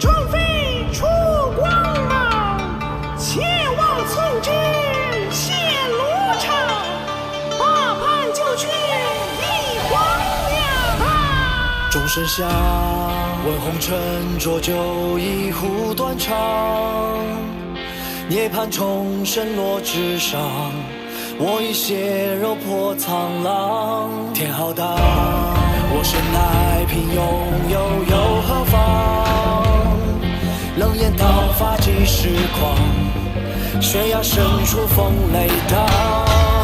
宠妃出光芒，切望从之谢罗刹，大叛就去一皇娘啊！钟声响，问红尘浊酒一壶断肠，涅槃重生落纸上，我已血肉破苍狼。天浩荡，我生来平庸，又何妨？冷眼刀法几时狂，悬崖深处风雷荡。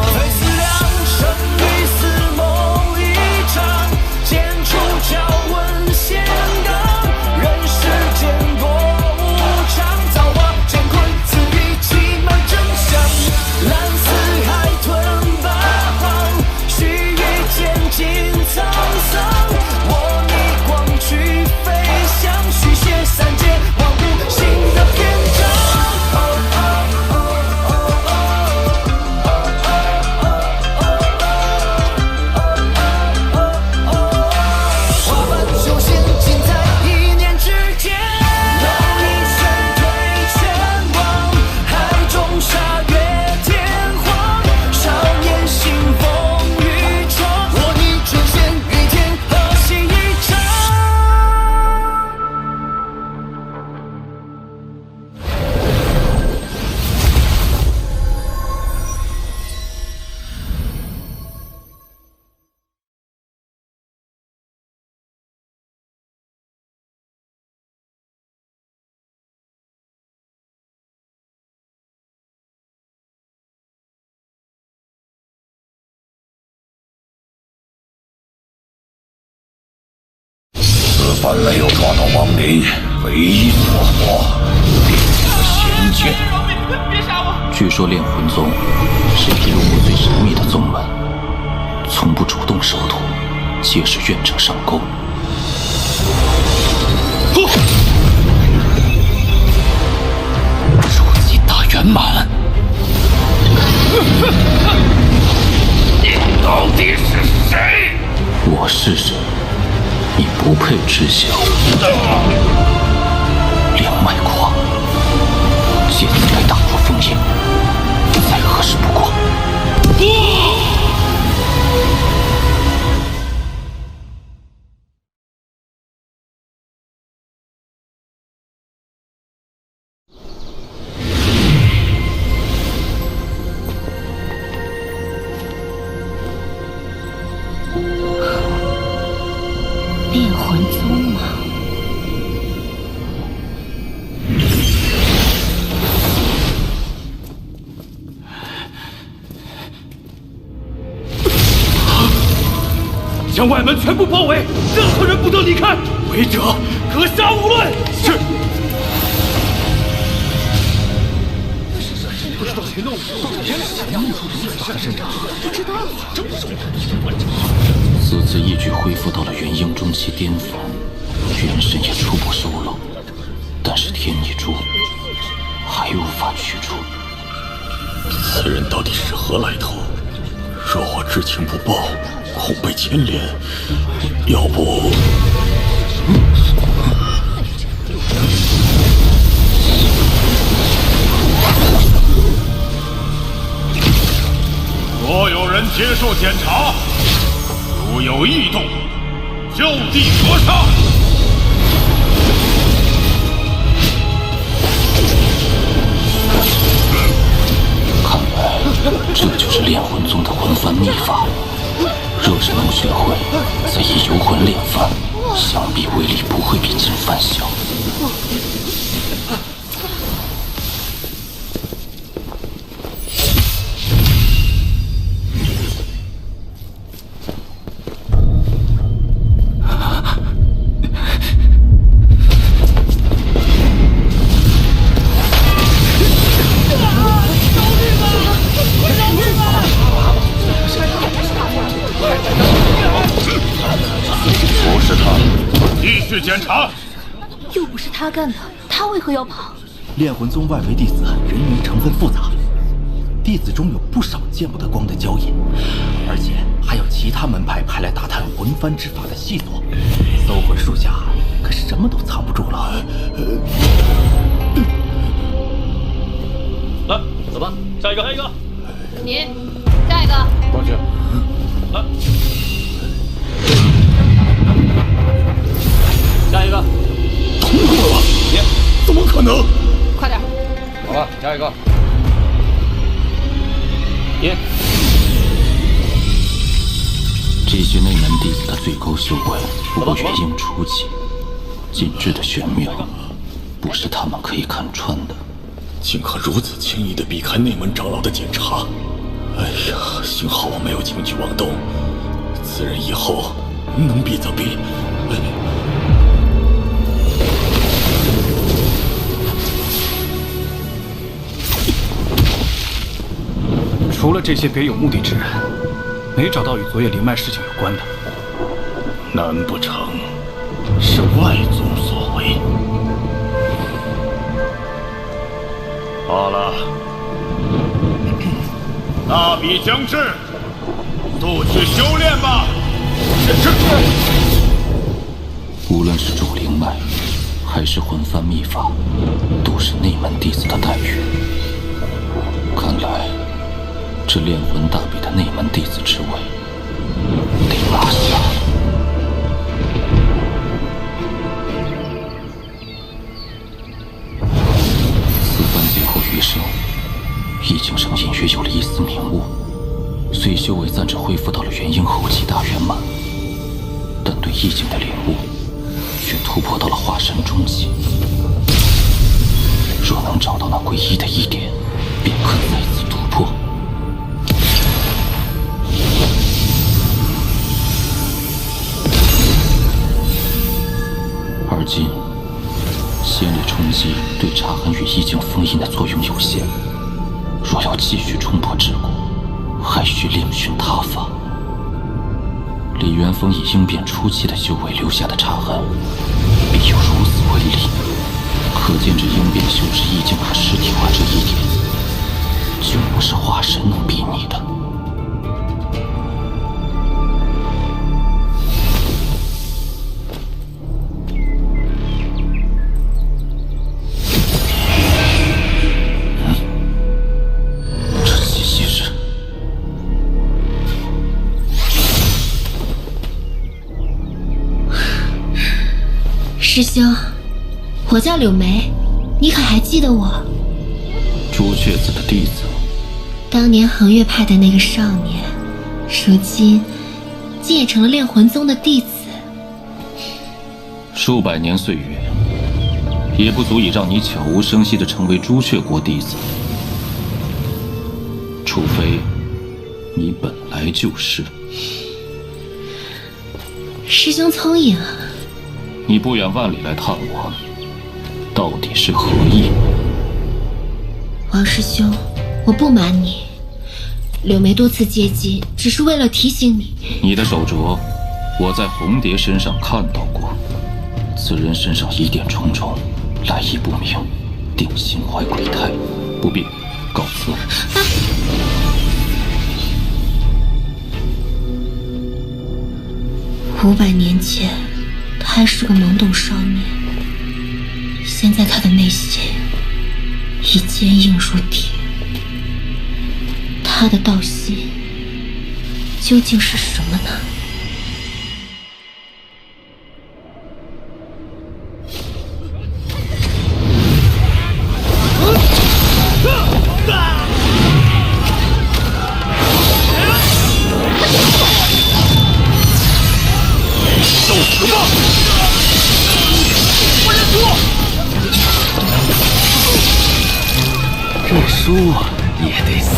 非死两生，欲似梦一场，剑出鞘问仙纲，人世间多无常，造化乾坤赐予奇门真相，蓝似海吞八方，须臾间尽沧桑。我逆光去飞翔，续写三界万物新的篇章。花瓣修仙尽在一念之间，蓦一瞬退全忘，海中沙月天荒，少年兴风雨闯，我逆转仙与天和谐一场。此番没有抓到亡灵，唯一所获便是个仙剑。别杀我！据说炼魂宗是披露过最神秘的宗门，从不主动收徒，皆是愿者上钩。初级大圆满。你到底是谁？我是谁？你不配知晓。梁脉狂，借此来打破封印，再合适不过。炼魂宗吗？将外门全部包围，任何人不得离开，违者格杀勿论。是。不知道谁弄的，大阵仗，不知道。此次一举恢复到了元婴中期巅峰，元神也初步收拢，但是天意珠还无法取出。此人到底是何来头？若我知情不报，恐被牵连。要不……所有人接受检查，如有异动，就地格杀。看来这就是炼魂宗的魂幡秘法。若是能学会，再以游魂炼幡，想必威力不会比金幡小。继续检查。又不是他干的，他为何要跑？炼魂宗外围弟子人员成分复杂，弟子中有不少见不得光的交引，而且还有其他门派派来打探魂幡之法的细作，搜魂术下可是什么都藏不住了。来，走吧，下一个，下一个。你，下一个。过去。来，下一个。通过了？怎么可能？快点。好了，下一个。耶。这些内门弟子的最高修为，不过元婴初期，禁制的玄妙，不是他们可以看穿的。竟可如此轻易地避开内门长老的检查！哎呀，幸好我没有轻举妄动，此人以后能避则避。除了这些别有目的之人，没找到与昨夜灵脉事情有关的。难不成是外宗所为？好了，大比将至，速去修炼吧。是。无论是主灵脉，还是魂幡秘法，都是内门弟子的待遇。看来，这炼魂大比的内门弟子之位得拿下。此番最后余生，易景上隐约有了一丝明悟，虽修为暂时恢复到了元婴后期大圆满，但对意境的领悟却突破到了化神中期。若能找到那唯一的一点，便可再次突破。而今，仙力冲击对查痕与意境封印的作用有限，若要继续冲破桎梏，还需另寻他法。李元丰以应变初期的修为留下的查痕，必有如此威力，可见这应变修持意境和实体化这一点，就不是化神能比拟的。这气息是……师兄，我叫柳梅，你可还记得我？朱雀子的弟子，当年恒月派的那个少年，如今竟也成了炼魂宗的弟子。数百年岁月，也不足以让你悄无声息地成为朱雀国弟子，除非你本来就是。师兄聪颖啊！你不远万里来探我，到底是何意？王师兄，我不瞒你，柳梅多次接近，只是为了提醒你。你的手镯，我在红蝶身上看到过，此人身上疑点重重，来意不明，定心怀鬼胎，不必，告辞。500年前，他还是个懵懂少年，现在他的内心已坚硬如铁。他的道心究竟是什么呢？受死吧！我认输。认输也得死。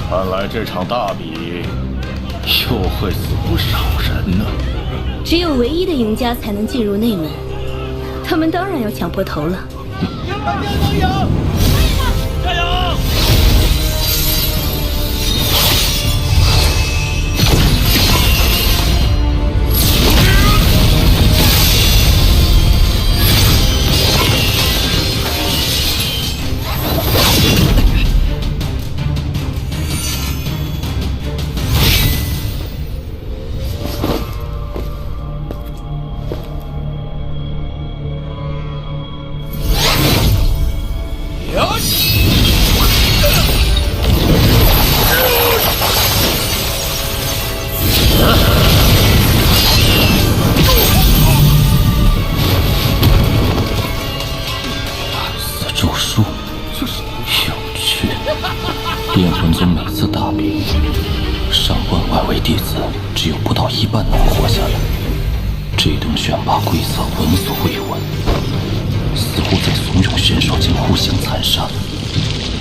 看来这场大比又会死不少人呢。只有唯一的赢家才能进入内门，他们当然要抢破头了。加油！外围弟子只有不到一半能活下来。这等选拔规则闻所未闻，似乎在怂恿选手间互相残杀，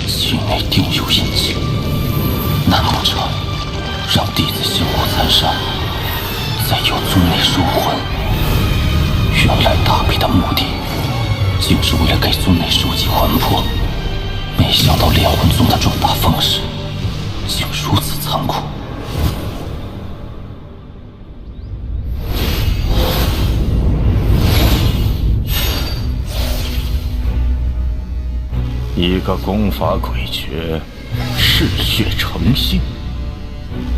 境内定有隐情。难不成让弟子相互残杀，再由宗内收魂？原来大比的目的竟是为了给宗内收集魂魄，没想到炼魂宗的壮大方式竟如此残酷。一个功法诡谲，嗜血成性；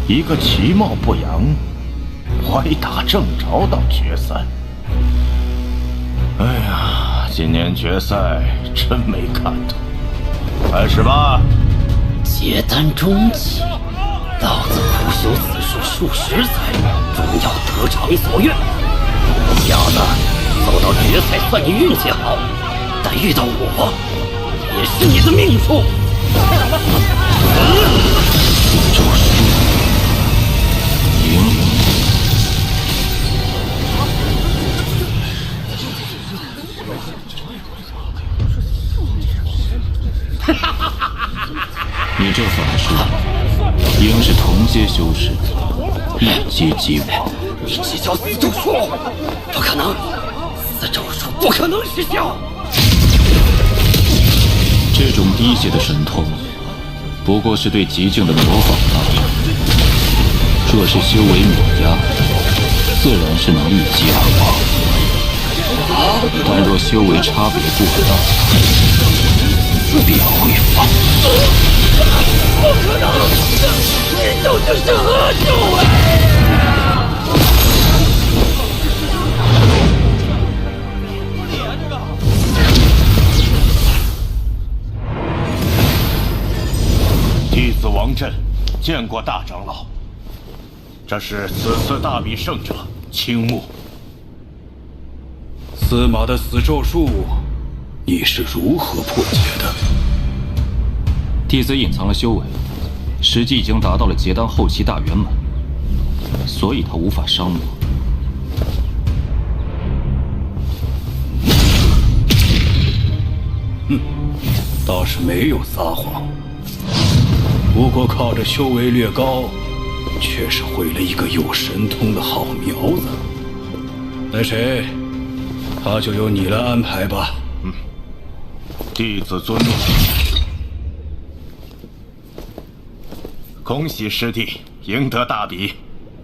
一个其貌不扬，歪打正着到决赛。哎呀，今年决赛真没看头。开始吧。结丹中期，老子苦修此术数十载，终要得偿所愿。小子，走到决赛算你运气好，但遇到我，也是你的命数。周叔，赢。你这法术，应是同阶修士，一击即亡。你这叫死咒术，不可能，死咒术不可能失效。这种低阶的神通，不过是对极境的模仿罢了。若是修为碾压，自然是能一击而亡。但若修为差别过大，便会放肆。不可能，你究竟是何种啊！弟子王震见过大长老。这是此次大比胜者青木。司马的死咒术，你是如何破解的？弟子隐藏了修为，实际已经达到了结丹后期大圆满，所以他无法伤我。倒是没有撒谎。不过靠着修为略高，却是毁了一个有神通的好苗子。那谁，他就由你来安排吧。弟子遵命。恭喜师弟赢得大比，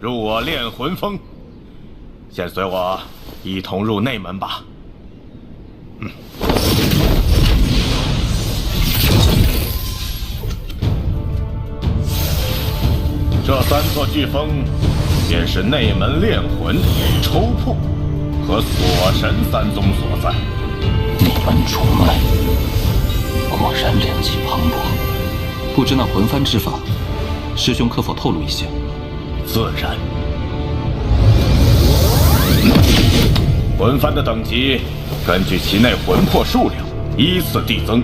入我炼魂峰。先随我一同入内门吧。这3座巨峰，便是内门炼魂、抽魄和锁神3宗所在。内门主脉，果然良气磅礴。不知那魂幡之法，师兄可否透露一些？自然。魂幡的等级，根据其内魂魄数量依次递增。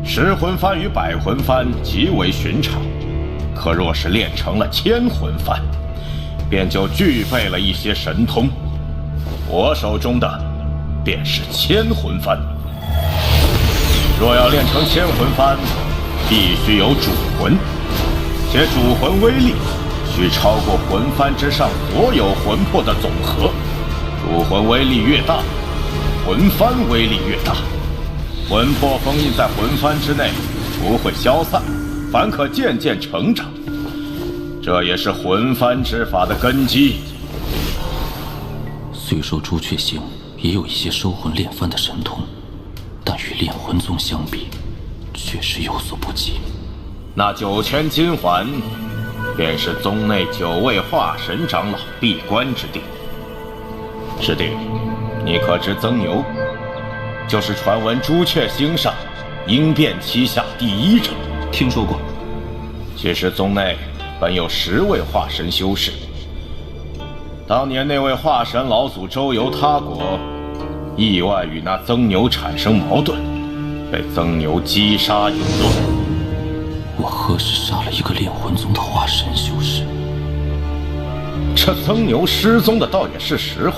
10魂幡与100魂幡极为寻常。可若是练成了1000魂幡，便就具备了一些神通。我手中的便是1000魂幡。若要练成1000魂幡，必须有主魂，且主魂威力需超过魂幡之上所有魂魄的总和。主魂威力越大，魂幡威力越大。魂魄封印在魂幡之内，不会消散，反可渐渐成长，这也是魂幡之法的根基。虽说朱雀行也有一些收魂炼幡的神通，但与炼魂宗相比，确实有所不及。那9000金环，便是宗内9位化神长老闭关之地。师弟，你可知曾牛就是传闻朱雀星上鹰变旗下第1人？听说过。其实宗内本有10位化神修士，当年那位化神老祖周游他国，意外与那曾牛产生矛盾，被曾牛击杀引落。我我何时杀了一个炼魂宗的化神修士？这曾牛失踪的倒也是实话。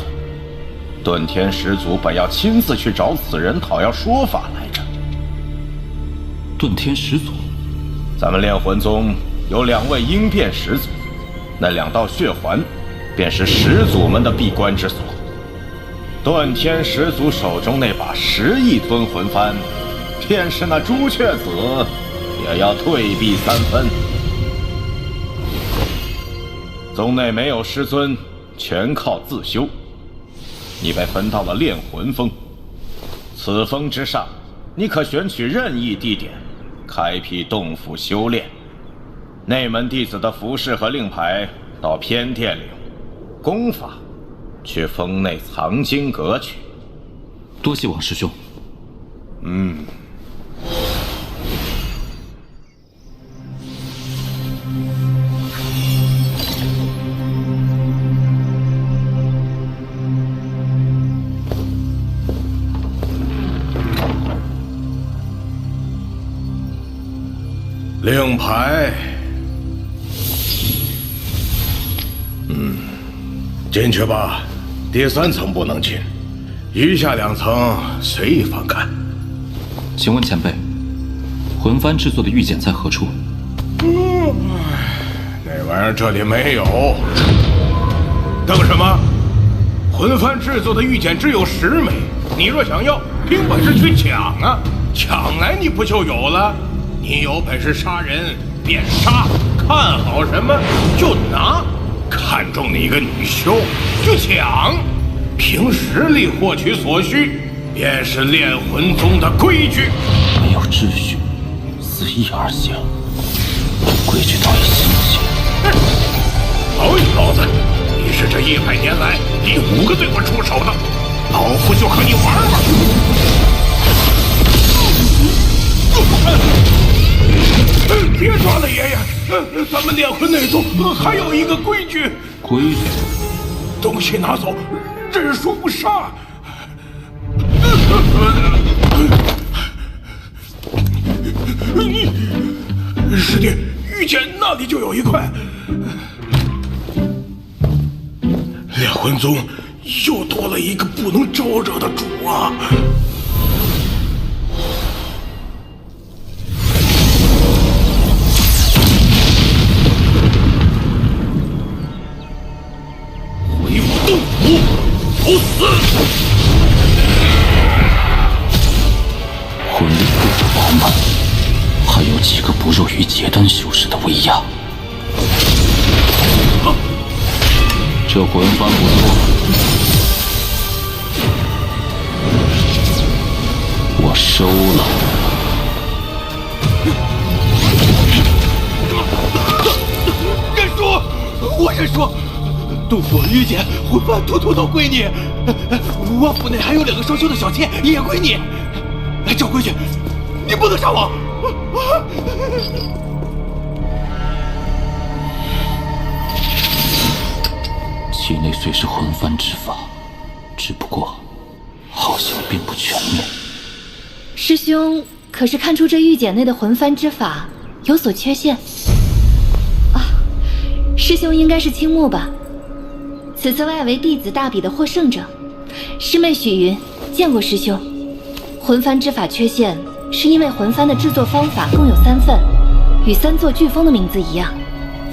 遁天始祖本要亲自去找此人讨要说法来着。遁天始祖，咱们炼魂宗有2位应变始祖，那2道血环便是始祖们的闭关之所。遁天始祖手中那把10亿尊魂幡，便是那朱雀子也要退避3分。宗内没有师尊，全靠自修。你被分到了炼魂峰，此峰之上，你可选取任意地点，开辟洞府修炼。内门弟子的服饰和令牌到偏殿领，功法去峰内藏经阁去。多谢王师兄。令牌，进去吧。第3层不能进，余下2层随意翻看。请问前辈，魂幡制作的玉简在何处？那玩意儿这里没有。等什么？魂幡制作的玉简只有10枚，你若想要，凭本事去抢啊！抢来你不就有了？你有本事杀人便杀，看好什么就拿，看中你一个女修就抢，凭实力获取所需，便是炼魂宗的规矩。没有秩序，肆意而行，这规矩倒也新鲜。好你老子，你是这100年来第5个对我出手的，老夫就和你玩玩。别抓了，爷爷！咱们炼魂内宗还有一个规矩。规矩？东西拿走，认输不杀。师弟，玉简那里就有一块。炼魂宗又多了一个不能招惹的主啊！不死！魂力不足饱满，还有几个不弱于结丹修士的威压。这魂幡不错，我收了。认输！我认输！洞府玉简魂幡统统都归你，我府内还有2个双修的小妾也归你。照规矩，你不能杀我！其内虽是魂幡之法，只不过好像并不全面。师兄可是看出这玉简内的魂幡之法有所缺陷啊？师兄应该是青木吧？此次外围弟子大比的获胜者，师妹许云见过师兄。魂幡之法缺陷，是因为魂幡的制作方法共有3份，与3座飓风的名字一样，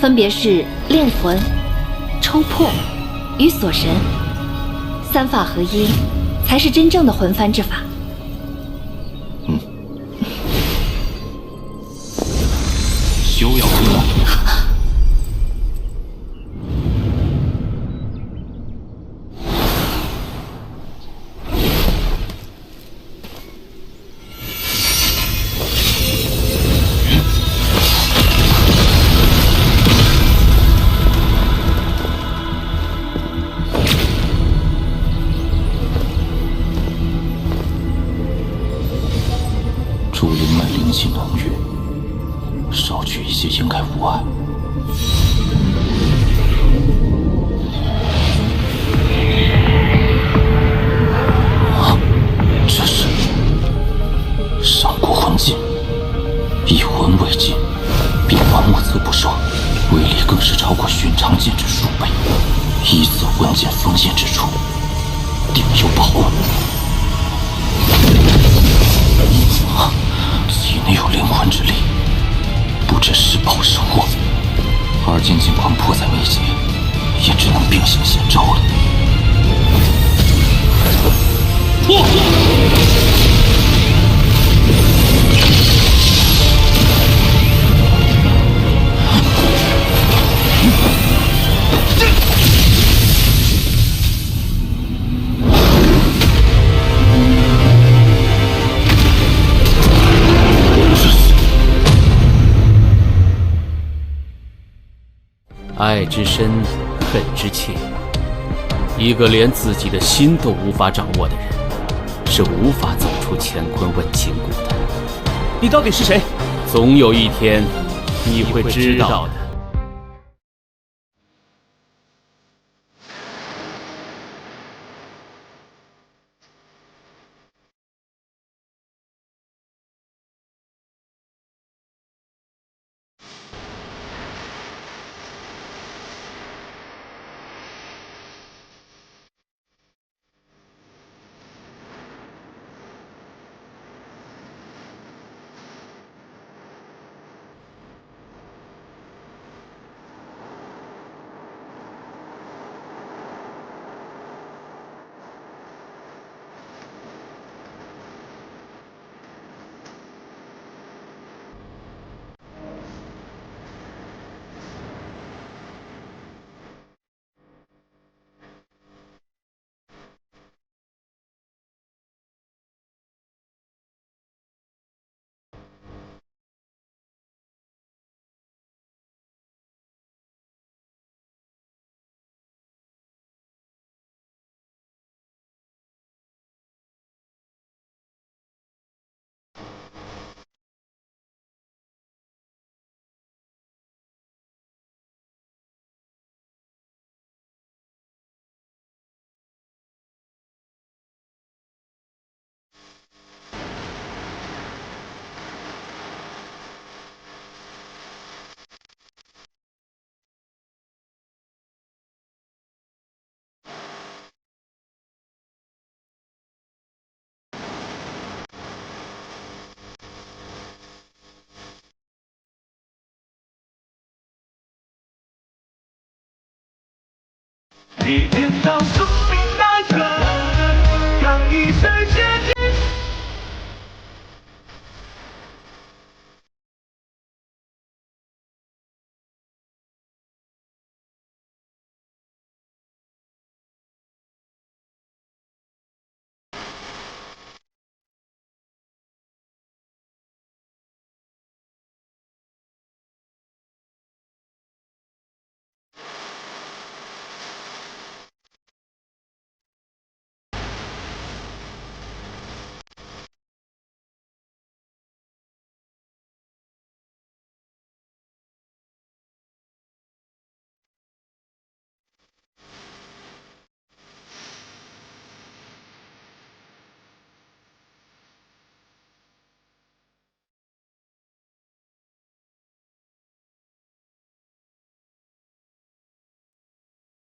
分别是炼魂、抽魄与锁神，3法合一，才是真正的魂幡之法。休要回来！更是超过寻常剑之数倍，一次魂剑锋陷之处，定有宝物。体内有灵魂之力，不知是宝是祸。二剑尽管迫在眉睫，也只能并行险招了。爱之深，恨之切。一个连自己的心都无法掌握的人，是无法走出乾坤问情谷的。你到底是谁？总有一天，你会知道的。一天到头。